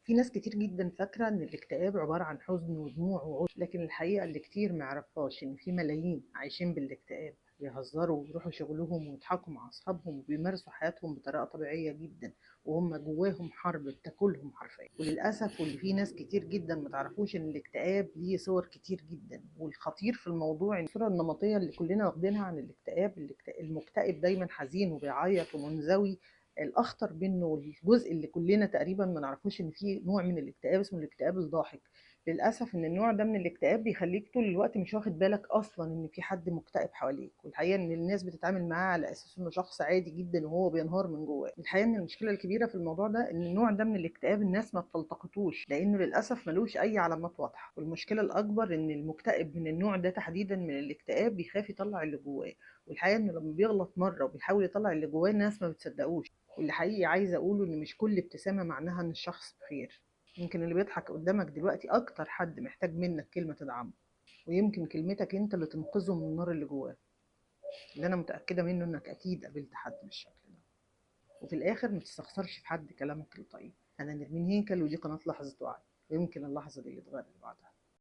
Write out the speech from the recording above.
في ناس كتير جدا فاكرة إن الاكتئاب عبارة عن حزن ودموع وعزلة، لكن الحقيقة اللي كتير معرفهاش إن في ملايين عايشين بالاكتئاب، بيهزروا ويروحوا شغلهم ويضحكوا مع أصحابهم وبيمارسوا حياتهم بطريقة طبيعية جدا، وهم جواهم حرب بتاكلهم حرفيا. وللأسف واللي في ناس كتير جدا متعرفوش إن الاكتئاب ليه صور كتير جدا، والخطير في الموضوع إن الصورة النمطية اللي كلنا واخدينها عن الاكتئاب، المكتئب دايما حزين وبيعيط ومنزوي. الاخطر منه والجزء اللي كلنا تقريبا ما نعرفوش ان في نوع من الاكتئاب اسمه الاكتئاب الضاحك. للاسف ان النوع ده من الاكتئاب بيخليك طول الوقت مش واخد بالك اصلا ان في حد مكتئب حواليك، والحقيقه ان الناس بتتعامل معاه على اساس انه شخص عادي جدا وهو بينهار من جواه. الحقيقه ان المشكله الكبيره في الموضوع ده ان النوع ده من الاكتئاب الناس ما بتلتقطوش، لانه للاسف ملوش اي علامات واضحه. والمشكله الاكبر ان المكتئب من النوع ده تحديدا من الاكتئاب بيخاف يطلع اللي جواه، والحقيقه انه لما بيغلط مره وبيحاول يطلع اللي جواه الناس ما بتصدقوش. واللي حقيقي عايزة أقوله إن مش كل ابتسامة معناها إن الشخص بخير. يمكن اللي بيضحك قدامك دلوقتي أكتر حد محتاج منك كلمة تدعمه، ويمكن كلمتك أنت اللي تنقذه من النار اللي جواه. اللي أنا متأكدة منه إنك أكيد قابلت حد بالشكل ده. وفي الآخر ما تستخسرش في حد كلامك الطيب. أنا نرمين هيكل، ودي قناة لحظة وعي، ويمكن اللحظة دي اللي تغير بعدها.